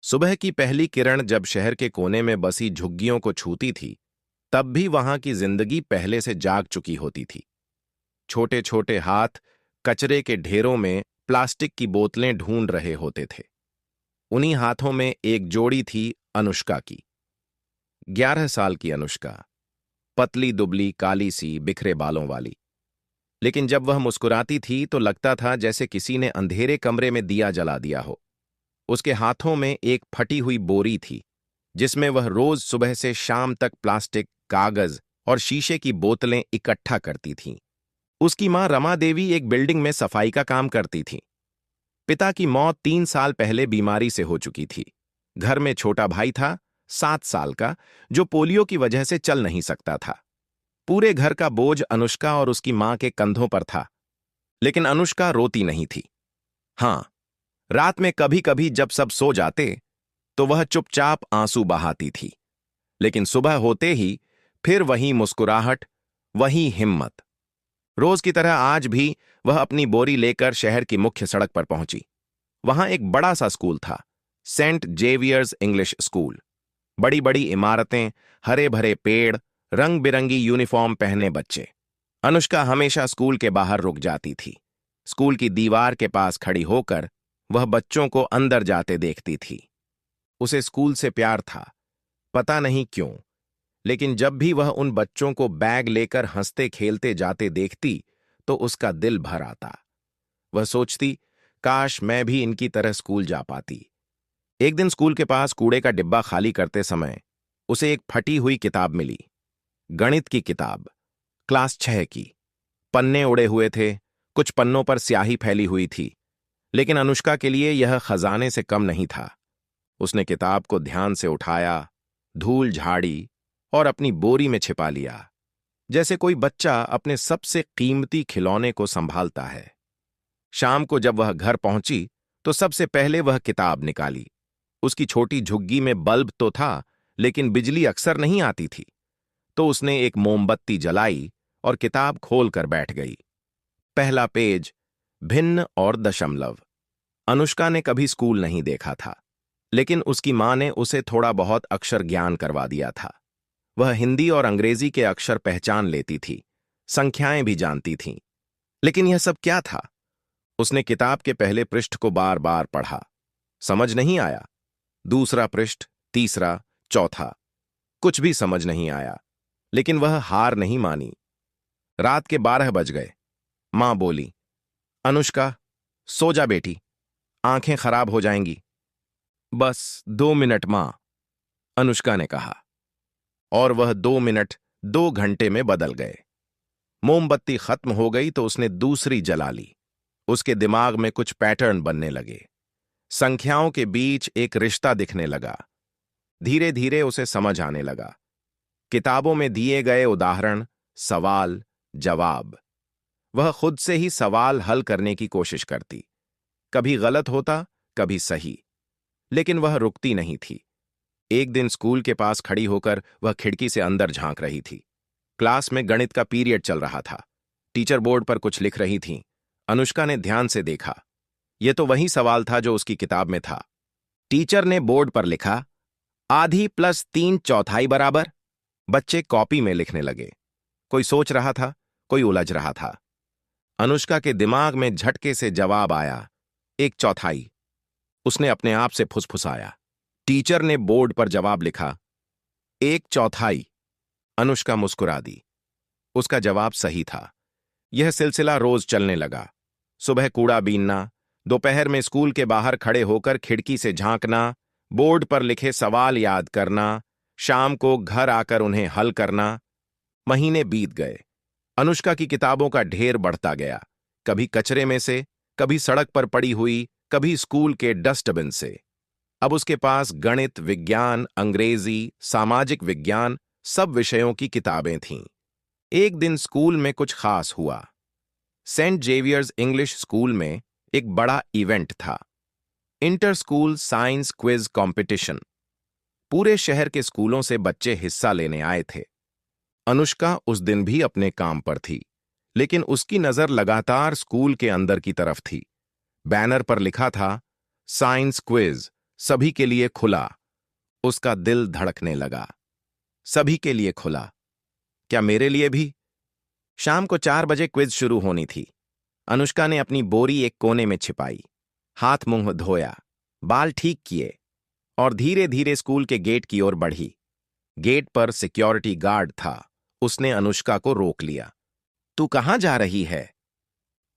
सुबह की पहली किरण जब शहर के कोने में बसी झुग्गियों को छूती थी, तब भी वहां की जिंदगी पहले से जाग चुकी होती थी। छोटे छोटे हाथ कचरे के ढेरों में प्लास्टिक की बोतलें ढूंढ रहे होते थे। उन्हीं हाथों में एक जोड़ी थी अनुष्का की। 11 साल की अनुष्का, पतली दुबली काली सी बिखरे बालों वाली। लेकिन जब वह मुस्कुराती थी तो लगता था जैसे किसी ने अंधेरे कमरे में दिया जला दिया हो। उसके हाथों में एक फटी हुई बोरी थी, जिसमें वह रोज सुबह से शाम तक प्लास्टिक, कागज और शीशे की बोतलें इकट्ठा करती थीं। उसकी मां रमा देवी एक बिल्डिंग में सफाई का काम करती थीं। पिता की मौत 3 साल पहले बीमारी से हो चुकी थी। घर में छोटा भाई था, 7 साल का, जो पोलियो की वजह से चल नहीं सकता था। पूरे घर का बोझ अनुष्का और उसकी मां के कंधों पर था। लेकिन अनुष्का रोती नहीं थी। हां, रात में कभी कभी जब सब सो जाते तो वह चुपचाप आंसू बहाती थी। लेकिन सुबह होते ही फिर वही मुस्कुराहट, वही हिम्मत। रोज की तरह आज भी वह अपनी बोरी लेकर शहर की मुख्य सड़क पर पहुंची। वहां एक बड़ा सा स्कूल था, सेंट जेवियर्स इंग्लिश स्कूल। बड़ी बड़ी इमारतें, हरे भरे पेड़, रंग बिरंगी यूनिफॉर्म पहने बच्चे। अनुष्का हमेशा स्कूल के बाहर रुक जाती थी। स्कूल की दीवार के पास खड़ी होकर वह बच्चों को अंदर जाते देखती थी। उसे स्कूल से प्यार था, पता नहीं क्यों, लेकिन जब भी वह उन बच्चों को बैग लेकर हंसते खेलते जाते देखती तो उसका दिल भर आता। वह सोचती, काश मैं भी इनकी तरह स्कूल जा पाती। एक दिन स्कूल के पास कूड़े का डिब्बा खाली करते समय उसे एक फटी हुई किताब मिली। गणित की किताब, क्लास 6 की। पन्ने उड़े हुए थे, कुछ पन्नों पर स्याही फैली हुई थी, लेकिन अनुष्का के लिए यह खजाने से कम नहीं था। उसने किताब को ध्यान से उठाया, धूल झाड़ी और अपनी बोरी में छिपा लिया, जैसे कोई बच्चा अपने सबसे कीमती खिलौने को संभालता है। शाम को जब वह घर पहुंची तो सबसे पहले वह किताब निकाली। उसकी छोटी झुग्गी में बल्ब तो था, लेकिन बिजली अक्सर नहीं आती थी। तो उसने एक मोमबत्ती जलाई और किताब खोलकर बैठ गई। पहला पेज, भिन्न और दशमलव। अनुष्का ने कभी स्कूल नहीं देखा था, लेकिन उसकी मां ने उसे थोड़ा बहुत अक्षर ज्ञान करवा दिया था। वह हिंदी और अंग्रेजी के अक्षर पहचान लेती थी, संख्याएं भी जानती थीं। लेकिन यह सब क्या था? उसने किताब के पहले पृष्ठ को बार बार पढ़ा। समझ नहीं आया। दूसरा पृष्ठ, तीसरा, चौथा, कुछ भी समझ नहीं आया। लेकिन वह हार नहीं मानी। रात के 12 बज गए। मां बोली, अनुष्का, सो जा बेटी, आंखें खराब हो जाएंगी। बस 2 मिनट मां, अनुष्का ने कहा। और वह 2 मिनट 2 घंटे में बदल गए। मोमबत्ती खत्म हो गई तो उसने दूसरी जला ली। उसके दिमाग में कुछ पैटर्न बनने लगे। संख्याओं के बीच एक रिश्ता दिखने लगा। धीरे धीरे उसे समझ आने लगा। किताबों में दिए गए उदाहरण, सवाल, जवाब। वह खुद से ही सवाल हल करने की कोशिश करती। कभी गलत होता, कभी सही, लेकिन वह रुकती नहीं थी। एक दिन स्कूल के पास खड़ी होकर वह खिड़की से अंदर झांक रही थी। क्लास में गणित का पीरियड चल रहा था। टीचर बोर्ड पर कुछ लिख रही थीं। अनुष्का ने ध्यान से देखा। यह तो वही सवाल था जो उसकी किताब में था। टीचर ने बोर्ड पर लिखा, आधी प्लस 3 चौथाई बराबर। बच्चे कॉपी में लिखने लगे। कोई सोच रहा था, कोई उलझ रहा था। अनुष्का के दिमाग में झटके से जवाब आया, 1 चौथाई। उसने अपने आप से फुसफुसाया। टीचर ने बोर्ड पर जवाब लिखा, 1 चौथाई। अनुष्का मुस्कुरा दी। उसका जवाब सही था। यह सिलसिला रोज चलने लगा। सुबह कूड़ा बीनना, दोपहर में स्कूल के बाहर खड़े होकर खिड़की से झांकना, बोर्ड पर लिखे सवाल याद करना, शाम को घर आकर उन्हें हल करना। महीने बीत गए। अनुष्का की किताबों का ढेर बढ़ता गया, कभी कचरे में से, कभी सड़क पर पड़ी हुई, कभी स्कूल के डस्टबिन से। अब उसके पास गणित, विज्ञान, अंग्रेजी, सामाजिक विज्ञान, सब विषयों की किताबें थीं। एक दिन स्कूल में कुछ खास हुआ। सेंट जेवियर्स इंग्लिश स्कूल में एक बड़ा इवेंट था, inter school science quiz competition. पूरे शहर के स्कूलों से बच्चे हिस्सा लेने आए थे। अनुष्का उस दिन भी अपने काम पर थी, लेकिन उसकी नजर लगातार स्कूल के अंदर की तरफ थी। बैनर पर लिखा था, साइंस क्विज, सभी के लिए खुला। उसका दिल धड़कने लगा। सभी के लिए खुला। क्या मेरे लिए भी? शाम को 4 बजे क्विज शुरू होनी थी। अनुष्का ने अपनी बोरी एक कोने में छिपाई, हाथ मुंह धोया, बाल ठीक किए और धीरे धीरे स्कूल के गेट की ओर बढ़ी। गेट पर सिक्योरिटी गार्ड था। उसने अनुष्का को रोक लिया। तू कहां जा रही है?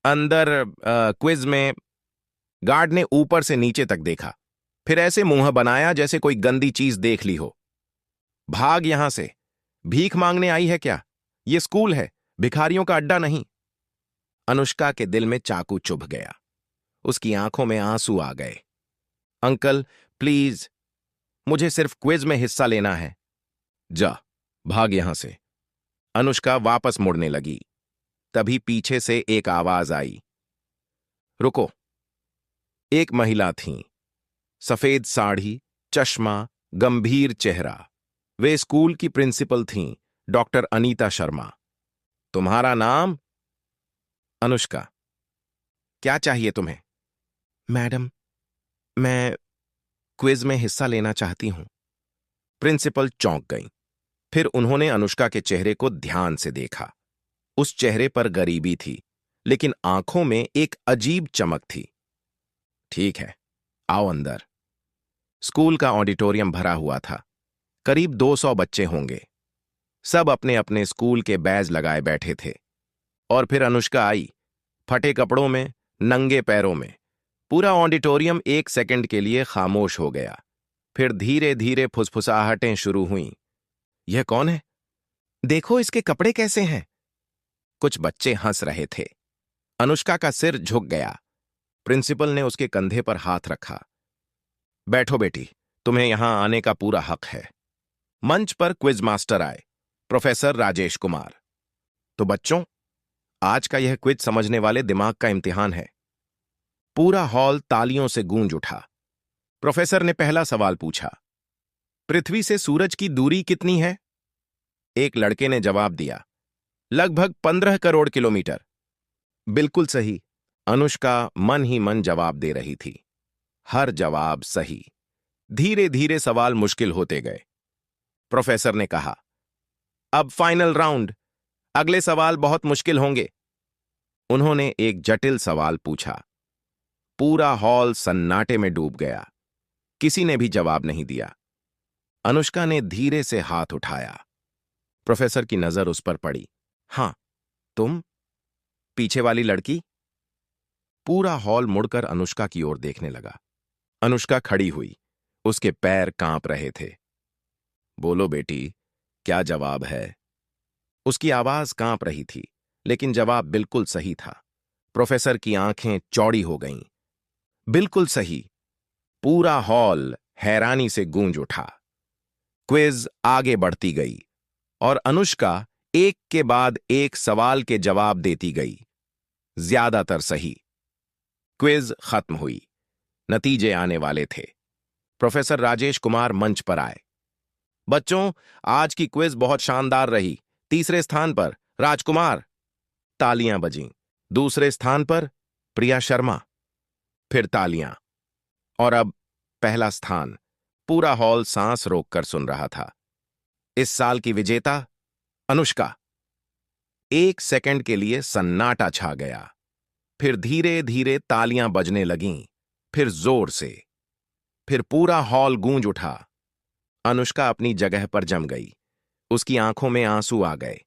अंदर क्विज में। गार्ड ने ऊपर से नीचे तक देखा, फिर ऐसे मुंह बनाया जैसे कोई गंदी चीज देख ली हो। भाग यहां से। भीख मांगने आई है क्या? ये स्कूल है, भिखारियों का अड्डा नहीं। अनुष्का के दिल में चाकू चुभ गया। उसकी आंखों में आंसू आ गए। अंकल प्लीज, मुझे सिर्फ क्विज में हिस्सा लेना है। जा, भाग यहां से। अनुष्का वापस मुड़ने लगी। तभी पीछे से एक आवाज आई, रुको। एक महिला थी, सफेद साड़ी, चश्मा, गंभीर चेहरा। वे स्कूल की प्रिंसिपल थीं, डॉक्टर अनीता शर्मा। तुम्हारा नाम? अनुष्का। क्या चाहिए तुम्हें? मैडम, मैं क्विज में हिस्सा लेना चाहती हूं। प्रिंसिपल चौंक गईं। फिर उन्होंने अनुष्का के चेहरे को ध्यान से देखा। उस चेहरे पर गरीबी थी, लेकिन आंखों में एक अजीब चमक थी। ठीक है, आओ अंदर। स्कूल का ऑडिटोरियम भरा हुआ था। करीब 200 बच्चे होंगे। सब अपने अपने स्कूल के बैज लगाए बैठे थे। और फिर अनुष्का आई, फटे कपड़ों में, नंगे पैरों में। पूरा ऑडिटोरियम 1 सेकंड के लिए खामोश हो गया। फिर धीरे धीरे फुसफुसाहटें शुरू हुईं। यह कौन है? देखो इसके कपड़े कैसे हैं। कुछ बच्चे हंस रहे थे। अनुष्का का सिर झुक गया। प्रिंसिपल ने उसके कंधे पर हाथ रखा। बैठो बेटी, तुम्हें यहां आने का पूरा हक है। मंच पर क्विज मास्टर आए, प्रोफेसर राजेश कुमार। तो बच्चों, आज का यह क्विज समझने वाले दिमाग का इम्तिहान है। पूरा हॉल तालियों से गूंज उठा। प्रोफेसर ने पहला सवाल पूछा, पृथ्वी से सूरज की दूरी कितनी है? एक लड़के ने जवाब दिया, लगभग 15 करोड़ किलोमीटर। बिल्कुल सही। अनुष्का मन ही मन जवाब दे रही थी। हर जवाब सही। धीरे धीरे सवाल मुश्किल होते गए। प्रोफेसर ने कहा, अब फाइनल राउंड। अगले सवाल बहुत मुश्किल होंगे। उन्होंने एक जटिल सवाल पूछा। पूरा हॉल सन्नाटे में डूब गया। किसी ने भी जवाब नहीं दिया। अनुष्का ने धीरे से हाथ उठाया। प्रोफेसर की नजर उस पर पड़ी। हां, तुम, पीछे वाली लड़की। पूरा हॉल मुड़कर अनुष्का की ओर देखने लगा। अनुष्का खड़ी हुई। उसके पैर कांप रहे थे। बोलो बेटी, क्या जवाब है? उसकी आवाज कांप रही थी, लेकिन जवाब बिल्कुल सही था। प्रोफेसर की आंखें चौड़ी हो गईं। बिल्कुल सही। पूरा हॉल हैरानी से गूंज उठा। क्विज आगे बढ़ती गई और अनुष्का एक के बाद एक सवाल के जवाब देती गई, ज्यादातर सही। क्विज खत्म हुई। नतीजे आने वाले थे। प्रोफेसर राजेश कुमार मंच पर आए। बच्चों, आज की क्विज बहुत शानदार रही। तीसरे स्थान पर राजकुमार। तालियां बजीं। दूसरे स्थान पर प्रिया शर्मा। फिर तालियां। और अब पहला स्थान। पूरा हॉल सांस रोककर सुन रहा था। इस साल की विजेता अनुष्का। 1 सेकंड के लिए सन्नाटा छा गया। फिर धीरे धीरे तालियां बजने लगीं, फिर जोर से। फिर पूरा हॉल गूंज उठा। अनुष्का अपनी जगह पर जम गई। उसकी आंखों में आंसू आ गए।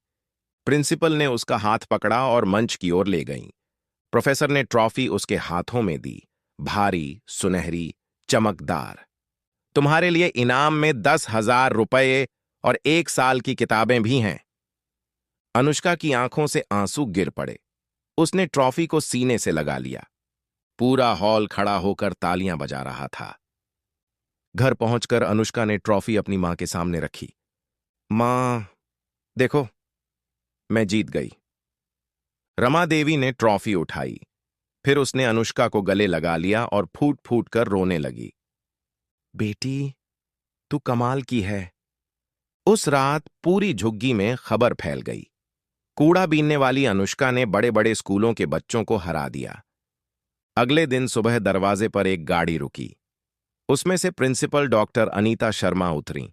प्रिंसिपल ने उसका हाथ पकड़ा और मंच की ओर ले गईं। प्रोफेसर ने ट्रॉफी उसके हाथों में दी, भारी, सुनहरी, चमकदार। तुम्हारे लिए इनाम में 10,000 रुपए और 1 साल की किताबें भी हैं। अनुष्का की आंखों से आंसू गिर पड़े। उसने ट्रॉफी को सीने से लगा लिया। पूरा हॉल खड़ा होकर तालियां बजा रहा था। घर पहुंचकर अनुष्का ने ट्रॉफी अपनी मां के सामने रखी। मां, देखो, मैं जीत गई। रमा देवी ने ट्रॉफी उठाई। फिर उसने अनुष्का को गले लगा लिया और फूट फूट कर रोने लगी। बेटी, तू कमाल की है। उस रात पूरी झुग्गी में खबर फैल गई। कूड़ा बीनने वाली अनुष्का ने बड़े बड़े स्कूलों के बच्चों को हरा दिया। अगले दिन सुबह दरवाजे पर एक गाड़ी रुकी। उसमें से प्रिंसिपल डॉक्टर अनीता शर्मा उतरी।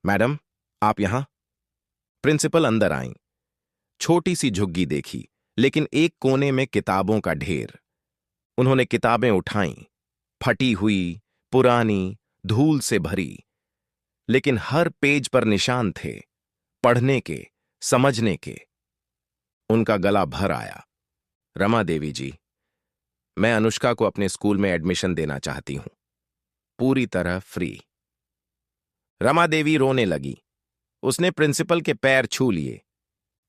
मैडम, आप यहां? प्रिंसिपल अंदर आईं। छोटी सी झुग्गी देखी, लेकिन एक कोने में किताबों का ढेर। उन्होंने किताबें उठाईं, फटी हुई, पुरानी, धूल से भरी, लेकिन हर पेज पर निशान थे, पढ़ने के, समझने के। उनका गला भर आया। रमा देवी जी, मैं अनुष्का को अपने स्कूल में एडमिशन देना चाहती हूं, पूरी तरह फ्री। रमा देवी रोने लगी। उसने प्रिंसिपल के पैर छू लिए।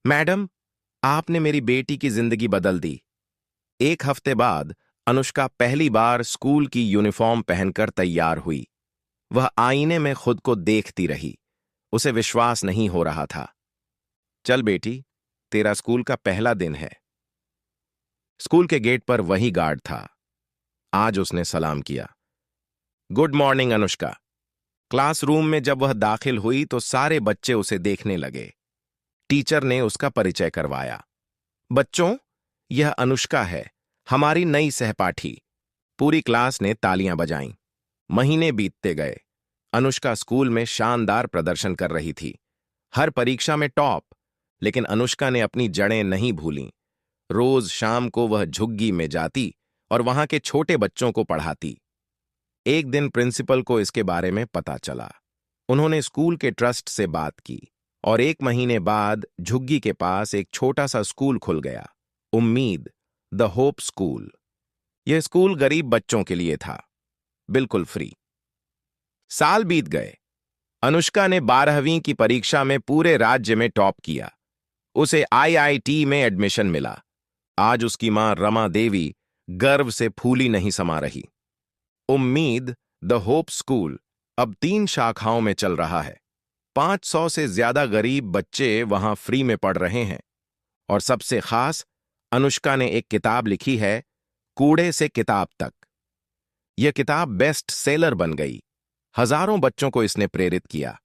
मैडम, आपने मेरी बेटी की जिंदगी बदल दी। एक हफ्ते बाद अनुष्का पहली बार स्कूल की यूनिफॉर्म पहनकर तैयार हुई। वह आईने में खुद को देखती रही। उसे विश्वास नहीं हो रहा था। चल बेटी, तेरा स्कूल का पहला दिन है। स्कूल के गेट पर वही गार्ड था। आज उसने सलाम किया। Good morning Anushka. क्लासरूम में जब वह दाखिल हुई तो सारे बच्चे उसे देखने लगे। टीचर ने उसका परिचय करवाया। बच्चों, यह अनुष्का है, हमारी नई सहपाठी। पूरी क्लास ने तालियां बजाईं। महीने बीतते गए। अनुष्का स्कूल में शानदार प्रदर्शन कर रही थी, हर परीक्षा में टॉप। लेकिन अनुष्का ने अपनी जड़ें नहीं भूलीं। रोज शाम को वह झुग्गी में जाती और वहां के छोटे बच्चों को पढ़ाती। एक दिन प्रिंसिपल को इसके बारे में पता चला। उन्होंने स्कूल के ट्रस्ट से बात की और 1 महीने बाद झुग्गी के पास एक छोटा सा स्कूल खुल गया, उम्मीद, द होप स्कूल। यह स्कूल गरीब बच्चों के लिए था, बिल्कुल फ्री। साल बीत गए। अनुष्का ने 12वीं की परीक्षा में पूरे राज्य में टॉप किया। उसे IIT में एडमिशन मिला। आज उसकी मां रमा देवी गर्व से फूली नहीं समा रही। उम्मीद, द होप स्कूल अब 3 शाखाओं में चल रहा है। 500 से ज्यादा गरीब बच्चे वहां फ्री में पढ़ रहे हैं। और सबसे खास, अनुष्का ने एक किताब लिखी है, कूड़े से किताब तक। यह किताब बेस्ट सेलर बन गई। हजारों बच्चों को इसने प्रेरित किया।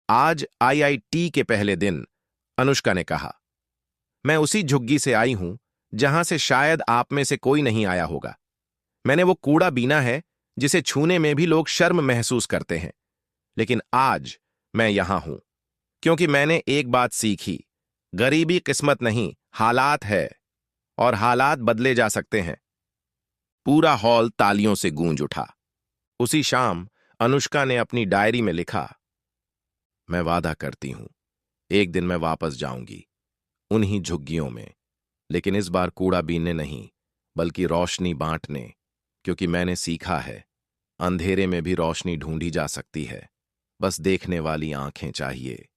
आज IIT के पहले दिन अनुष्का ने कहा, मैं उसी झुग्गी से आई हूं जहां से शायद आप में से कोई नहीं आया होगा। मैंने वो कूड़ा बीना है जिसे छूने में भी लोग शर्म महसूस करते हैं। लेकिन आज मैं यहां हूं क्योंकि मैंने एक बात सीखी, गरीबी किस्मत नहीं, हालात है, और हालात बदले जा सकते हैं। पूरा हॉल तालियों से गूंज उठा। उसी शाम अनुष्का ने अपनी डायरी में लिखा, मैं वादा करती हूं, एक दिन मैं वापस जाऊंगी, उन्हीं झुग्गियों में, लेकिन इस बार कूड़ा बीनने नहीं, बल्कि रोशनी बांटने। क्योंकि मैंने सीखा है, अंधेरे में भी रोशनी ढूंढी जा सकती है, बस देखने वाली आंखें चाहिए।